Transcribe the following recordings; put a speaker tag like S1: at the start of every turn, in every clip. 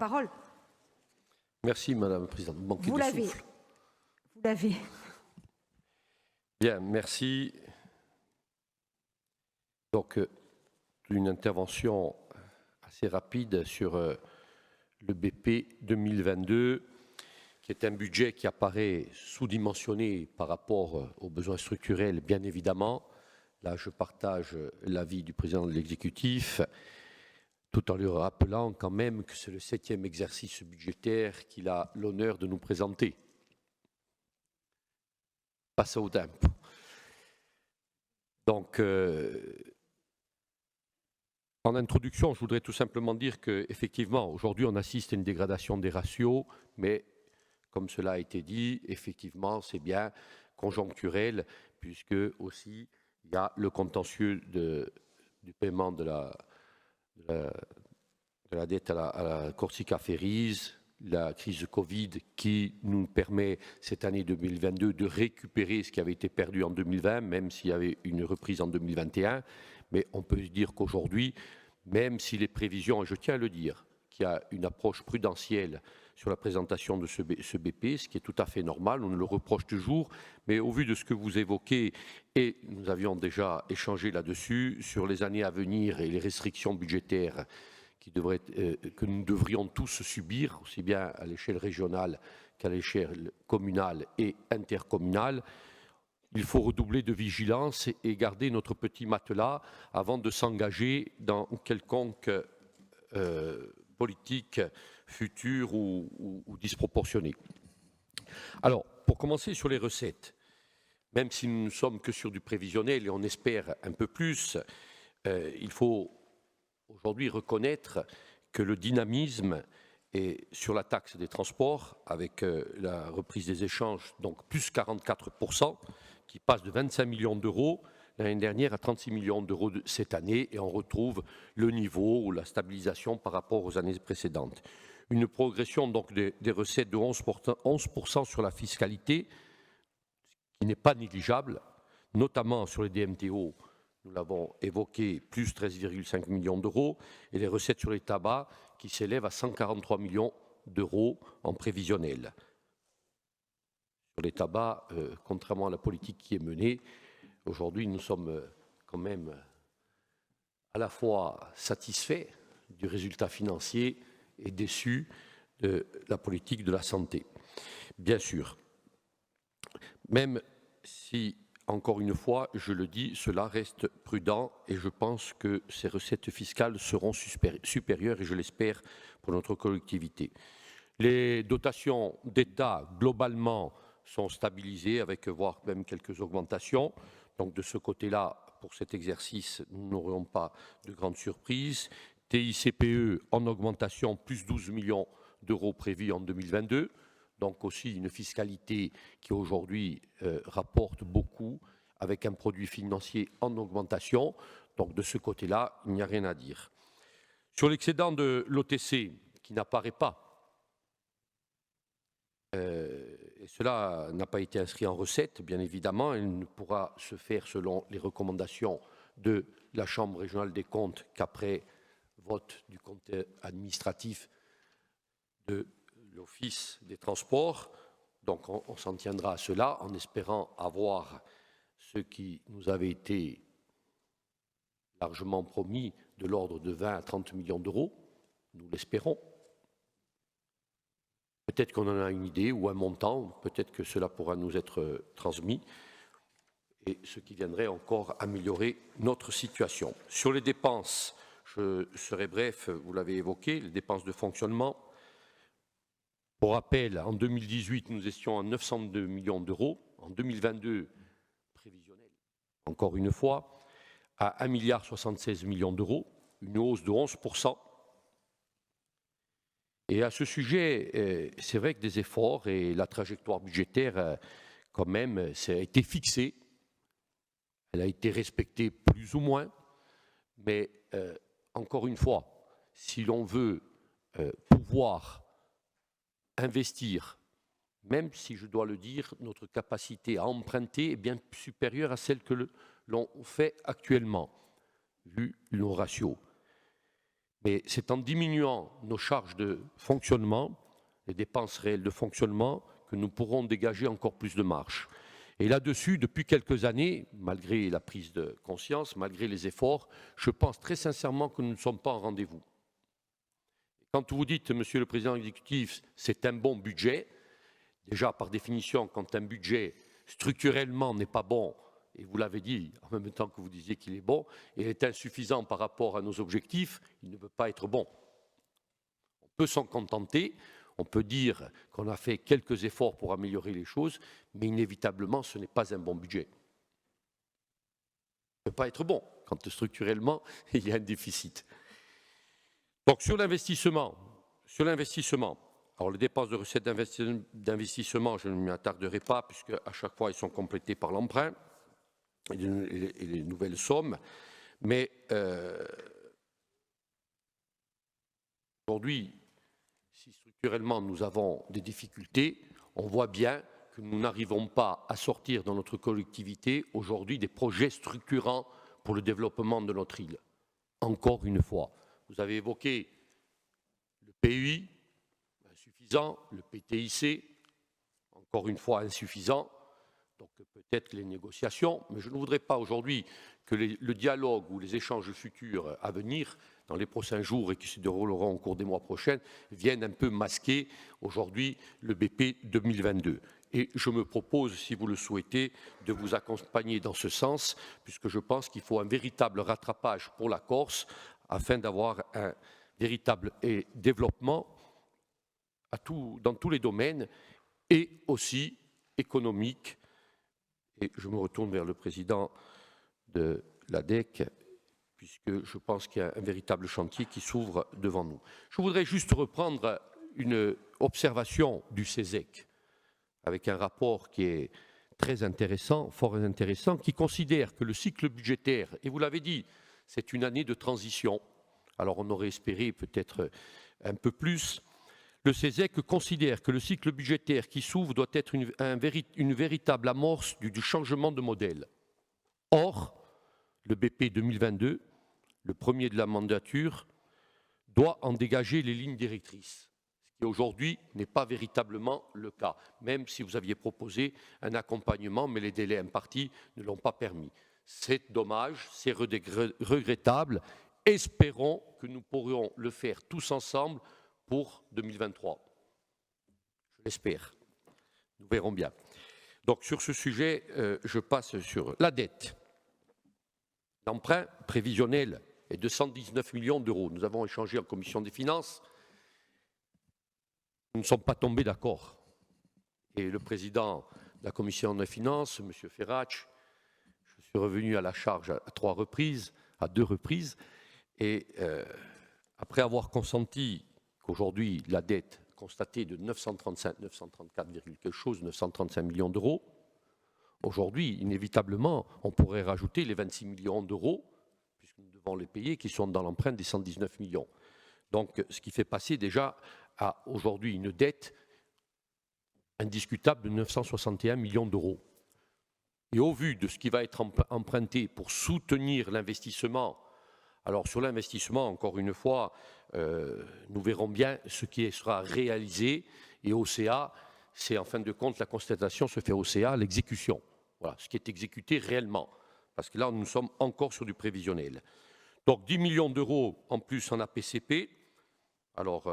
S1: parole.
S2: Merci, Madame la Présidente.
S1: Vous l'avez. Vous l'avez.
S2: Bien, merci. Donc, une intervention assez rapide sur le BP 2022, qui est un budget qui apparaît sous-dimensionné par rapport aux besoins structurels, bien évidemment. Là, je partage l'avis du président de l'exécutif, tout en lui rappelant quand même que c'est le 7e exercice budgétaire qu'il a l'honneur de nous présenter. Passe au tempo. Donc, en introduction, je voudrais tout simplement dire qu'effectivement, aujourd'hui, on assiste à une dégradation des ratios, mais comme cela a été dit, effectivement, c'est bien conjoncturel, puisque aussi, il y a le contentieux du paiement de la dette à la Corsica Ferries, la crise de Covid qui nous permet cette année 2022 de récupérer ce qui avait été perdu en 2020, même s'il y avait une reprise en 2021. Mais on peut dire qu'aujourd'hui, même si les prévisions, et je tiens à le dire, qu'il y a une approche prudentielle sur la présentation de ce BP, ce qui est tout à fait normal, on le reproche toujours, mais au vu de ce que vous évoquez, et nous avions déjà échangé là-dessus, sur les années à venir et les restrictions budgétaires que nous devrions tous subir, aussi bien à l'échelle régionale qu'à l'échelle communale et intercommunale, il faut redoubler de vigilance et garder notre petit matelas avant de s'engager dans quelconque politique future ou disproportionnée. Alors, pour commencer sur les recettes, même si nous ne sommes que sur du prévisionnel et on espère un peu plus, il faut aujourd'hui reconnaître que le dynamisme est sur la taxe des transports, avec la reprise des échanges, donc plus 44%, qui passe de 25 millions d'euros l'année dernière à 36 millions d'euros cette année, et on retrouve le niveau ou la stabilisation par rapport aux années précédentes. Une progression donc des recettes de 11% sur la fiscalité, qui n'est pas négligeable, notamment sur les DMTO, nous l'avons évoqué, plus 13,5 millions d'euros, et les recettes sur les tabacs qui s'élèvent à 143 millions d'euros en prévisionnel. Sur les tabacs, contrairement à la politique qui est menée, aujourd'hui nous sommes quand même à la fois satisfaits du résultat financier et déçus de la politique de la santé. Bien sûr, même si, encore une fois, je le dis, cela reste prudent et je pense que ces recettes fiscales seront supérieures, et je l'espère, pour notre collectivité. Les dotations d'État, globalement, sont stabilisées, avec voire même quelques augmentations. Donc, de ce côté-là, pour cet exercice, nous n'aurons pas de grandes surprises. TICPE en augmentation, plus 12 millions d'euros prévus en 2022. Donc aussi une fiscalité qui aujourd'hui rapporte beaucoup, avec un produit financier en augmentation. Donc de ce côté-là, il n'y a rien à dire. Sur l'excédent de l'OTC, qui n'apparaît pas, et cela n'a pas été inscrit en recette, bien évidemment, il ne pourra se faire selon les recommandations de la Chambre régionale des comptes qu'après vote du compte administratif de l'Office des transports. Donc on s'en tiendra à cela en espérant avoir ce qui nous avait été largement promis de l'ordre de 20 à 30 millions d'euros. Nous l'espérons. Peut-être qu'on en a une idée ou un montant, peut-être que cela pourra nous être transmis, et ce qui viendrait encore améliorer notre situation. Sur les dépenses, je serai bref, vous l'avez évoqué, les dépenses de fonctionnement. Pour rappel, en 2018, nous étions à 902 millions d'euros. En 2022, prévisionnel, encore une fois, à 1,76 milliard d'euros, une hausse de 11%. Et à ce sujet, c'est vrai que des efforts et la trajectoire budgétaire, quand même, ça a été fixée. Elle a été respectée plus ou moins. Mais encore une fois, si l'on veut pouvoir investir, même si je dois le dire, notre capacité à emprunter est bien supérieure à celle que l'on fait actuellement, vu nos ratios. Mais c'est en diminuant nos charges de fonctionnement, les dépenses réelles de fonctionnement, que nous pourrons dégager encore plus de marge. Et là-dessus, depuis quelques années, malgré la prise de conscience, malgré les efforts, je pense très sincèrement que nous ne sommes pas en rendez-vous. Quand vous dites, Monsieur le Président exécutif, c'est un bon budget, déjà par définition, quand un budget structurellement n'est pas bon, et vous l'avez dit en même temps que vous disiez qu'il est bon, et est insuffisant par rapport à nos objectifs, il ne peut pas être bon. On peut s'en contenter, on peut dire qu'on a fait quelques efforts pour améliorer les choses, mais inévitablement, ce n'est pas un bon budget. Il ne peut pas être bon quand structurellement, il y a un déficit. Donc sur l'investissement, alors les dépenses de recettes d'investissement, je ne m'y attarderai pas, puisque à chaque fois, elles sont complétées par l'emprunt et les nouvelles sommes. Mais aujourd'hui, si structurellement nous avons des difficultés, on voit bien que nous n'arrivons pas à sortir dans notre collectivité aujourd'hui des projets structurants pour le développement de notre île. Encore une fois, vous avez évoqué le PUI, insuffisant, le PTIC, encore une fois insuffisant, donc peut-être les négociations, mais je ne voudrais pas aujourd'hui que le dialogue ou les échanges futurs à venir dans les prochains jours et qui se dérouleront au cours des mois prochains viennent un peu masquer aujourd'hui le BP 2022. Et je me propose, si vous le souhaitez, de vous accompagner dans ce sens, puisque je pense qu'il faut un véritable rattrapage pour la Corse afin d'avoir un véritable développement dans tous les domaines et aussi économique. Et je me retourne vers le président de l'ADEC, puisque je pense qu'il y a un véritable chantier qui s'ouvre devant nous. Je voudrais juste reprendre une observation du CESEC, avec un rapport qui est très intéressant, fort intéressant, qui considère que le cycle budgétaire, et vous l'avez dit, c'est une année de transition, alors on aurait espéré peut-être un peu plus. Le CESEC considère que le cycle budgétaire qui s'ouvre doit être une véritable amorce du changement de modèle. Or, le BP 2022, le premier de la mandature, doit en dégager les lignes directrices, ce qui aujourd'hui n'est pas véritablement le cas, même si vous aviez proposé un accompagnement, mais les délais impartis ne l'ont pas permis. C'est dommage, c'est regrettable. Espérons que nous pourrions le faire tous ensemble pour 2023. Je l'espère. Nous verrons bien. Donc sur ce sujet, je passe sur la dette. L'emprunt prévisionnel est de 119 millions d'euros. Nous avons échangé en commission des finances. Nous ne sommes pas tombés d'accord. Et le président de la commission des finances, M. Ferrach, je suis revenu à la charge à deux reprises, et après avoir consenti qu'aujourd'hui la dette constatée de 934, quelque chose, 935 millions d'euros, aujourd'hui, inévitablement, on pourrait rajouter les 26 millions d'euros, puisque nous devons les payer, qui sont dans l'emprunt des 119 millions. Donc, ce qui fait passer déjà à aujourd'hui une dette indiscutable de 961 millions d'euros. Et au vu de ce qui va être emprunté pour soutenir l'investissement, alors sur l'investissement, encore une fois, nous verrons bien ce qui sera réalisé. Et OCA, c'est en fin de compte, la constatation se fait OCA, l'exécution. Voilà, ce qui est exécuté réellement. Parce que là, nous sommes encore sur du prévisionnel. Donc 10 millions d'euros en plus en APCP. Alors,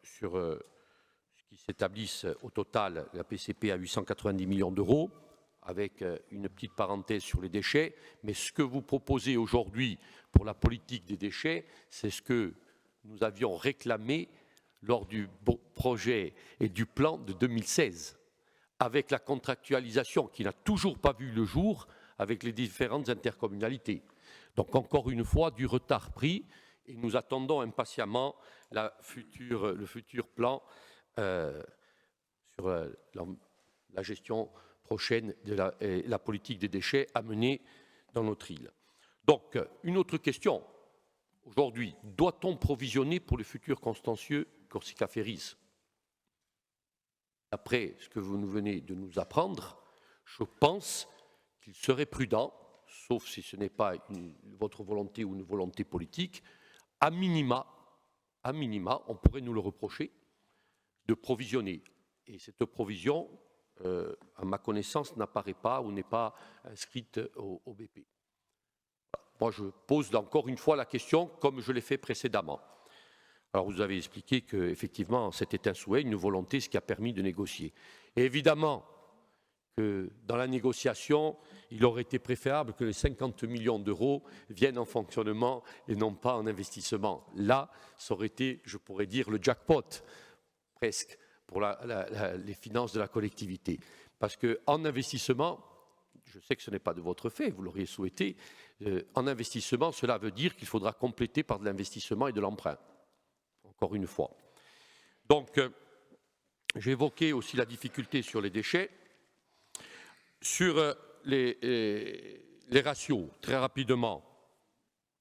S2: sur ce qui s'établisse au total, la PCP à 890 millions d'euros, avec une petite parenthèse sur les déchets. Mais ce que vous proposez aujourd'hui pour la politique des déchets, c'est ce que nous avions réclamé lors du projet et du plan de 2016, avec la contractualisation qui n'a toujours pas vu le jour avec les différentes intercommunalités. Donc encore une fois, du retard pris, et nous attendons impatiemment le futur plan sur la gestion prochaine de la politique des déchets à mener dans notre île. Donc, une autre question. Aujourd'hui, doit-on provisionner pour le futur contentieux Corsica Ferries? Après ce que vous nous venez de nous apprendre, je pense qu'il serait prudent, sauf si ce n'est pas votre volonté ou une volonté politique, à minima, à minima, on pourrait nous le reprocher, de provisionner. Et cette provision, à ma connaissance, n'apparaît pas ou n'est pas inscrite au BP. Moi, je pose encore une fois la question, comme je l'ai fait précédemment. Alors, vous avez expliqué qu'effectivement, c'était un souhait, une volonté, ce qui a permis de négocier. Et évidemment que dans la négociation, il aurait été préférable que les 50 millions d'euros viennent en fonctionnement et non pas en investissement. Là, ça aurait été, je pourrais dire, le jackpot, presque, pour les finances de la collectivité. Parce qu'en investissement, je sais que ce n'est pas de votre fait, vous l'auriez souhaité, en investissement, cela veut dire qu'il faudra compléter par de l'investissement et de l'emprunt. Encore une fois. Donc, j'ai évoqué aussi la difficulté sur les déchets. Sur les ratios, très rapidement,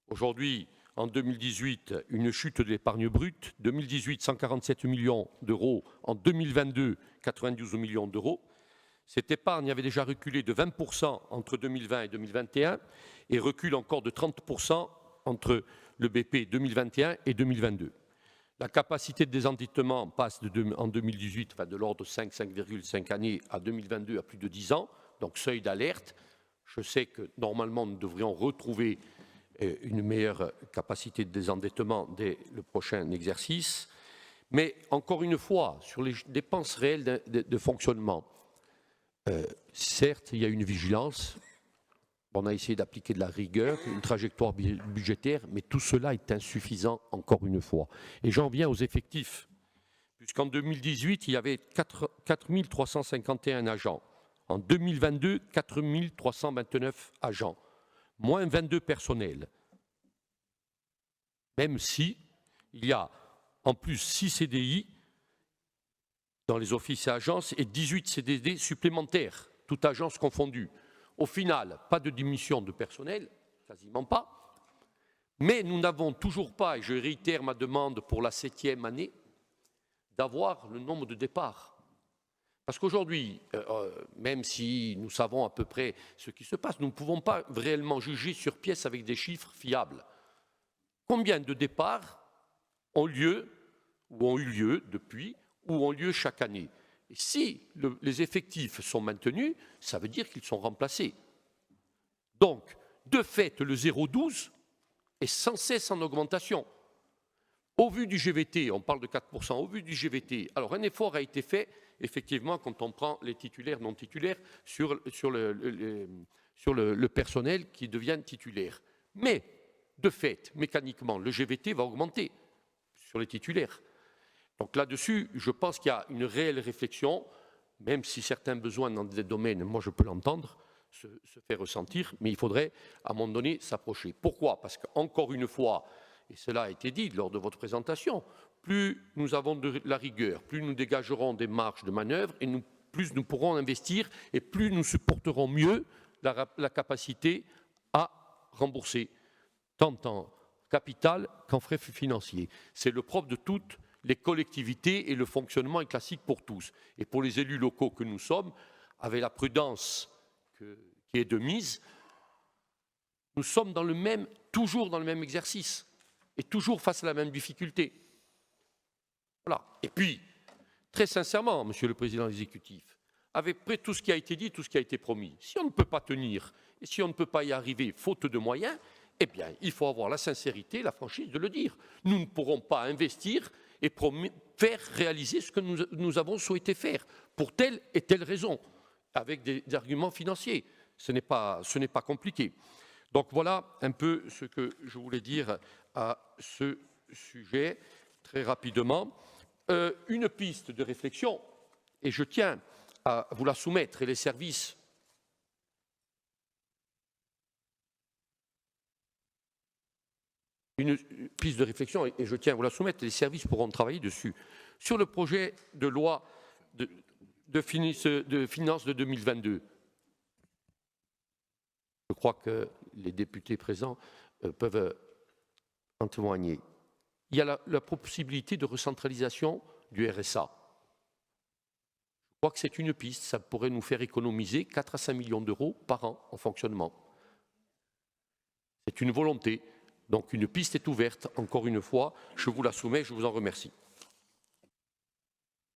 S2: aujourd'hui, en 2018, une chute de l'épargne brute, 2018, 147 millions d'euros, en 2022, 92 millions d'euros. Cette épargne avait déjà reculé de 20% entre 2020 et 2021 et recule encore de 30% entre le BP 2021 et 2022. La capacité de désendettement passe en 2018 de l'ordre de 5,5 années à 2022 à plus de 10 ans, donc seuil d'alerte. Je sais que normalement nous devrions retrouver une meilleure capacité de désendettement dès le prochain exercice. Mais encore une fois, sur les dépenses réelles de fonctionnement, certes, il y a une vigilance, on a essayé d'appliquer de la rigueur, une trajectoire budgétaire, mais tout cela est insuffisant encore une fois. Et j'en viens aux effectifs, puisqu'en 2018, il y avait 4 351 agents. En 2022, 4 329 agents, moins 22 personnels. Même si il y a en plus 6 CDI dans les offices et agences et 18 CDD supplémentaires, toutes agences confondues. Au final, pas de diminution de personnel, quasiment pas. Mais nous n'avons toujours pas, et je réitère ma demande pour la 7e année, d'avoir le nombre de départs. Parce qu'aujourd'hui, même si nous savons à peu près ce qui se passe, nous ne pouvons pas réellement juger sur pièce avec des chiffres fiables. Combien de départs ont lieu, ou ont eu lieu depuis, ou ont lieu chaque année? Et si les effectifs sont maintenus, ça veut dire qu'ils sont remplacés. Donc, de fait, le 0,12 est sans cesse en augmentation. Au vu du GVT, on parle de 4%, au vu du GVT, alors un effort a été fait, effectivement, quand on prend les titulaires, non titulaires, sur le personnel qui devient titulaire. Mais, de fait, mécaniquement, le GVT va augmenter sur les titulaires. Donc là-dessus, je pense qu'il y a une réelle réflexion, même si certains besoins dans des domaines, moi je peux l'entendre, se faire ressentir, mais il faudrait à un moment donné s'approcher. Pourquoi? Parce qu'encore une fois, et cela a été dit lors de votre présentation, plus nous avons de la rigueur, plus nous dégagerons des marges de manœuvre et plus nous pourrons investir et plus nous supporterons mieux la capacité à rembourser, tant en capital qu'en frais financiers. C'est le propre de toutes les collectivités et le fonctionnement est classique pour tous. Et pour les élus locaux que nous sommes, avec la prudence qui est de mise, nous sommes toujours dans le même exercice et toujours face à la même difficulté. Voilà. Et puis, très sincèrement, Monsieur le Président de l'exécutif, avec près tout ce qui a été dit, tout ce qui a été promis, si on ne peut pas tenir et si on ne peut pas y arriver faute de moyens, eh bien, il faut avoir la sincérité, la franchise de le dire. Nous ne pourrons pas investir et faire réaliser ce que nous avons souhaité faire, pour telle et telle raison, avec des arguments financiers. Ce n'est pas compliqué. Donc voilà un peu ce que je voulais dire à ce sujet, très rapidement. Une piste de réflexion, et je tiens à vous la soumettre, et les services une piste de réflexion, et je tiens à vous la soumettre, les services pourront travailler dessus. Sur le projet de loi de finances de 2022, je crois que les députés présents peuvent en témoigner. Il y a la possibilité de recentralisation du RSA. Je crois que c'est une piste, ça pourrait nous faire économiser 4 à 5 millions d'euros par an en fonctionnement. C'est une volonté. Donc une piste est ouverte, encore une fois, je vous la soumets, je vous en remercie.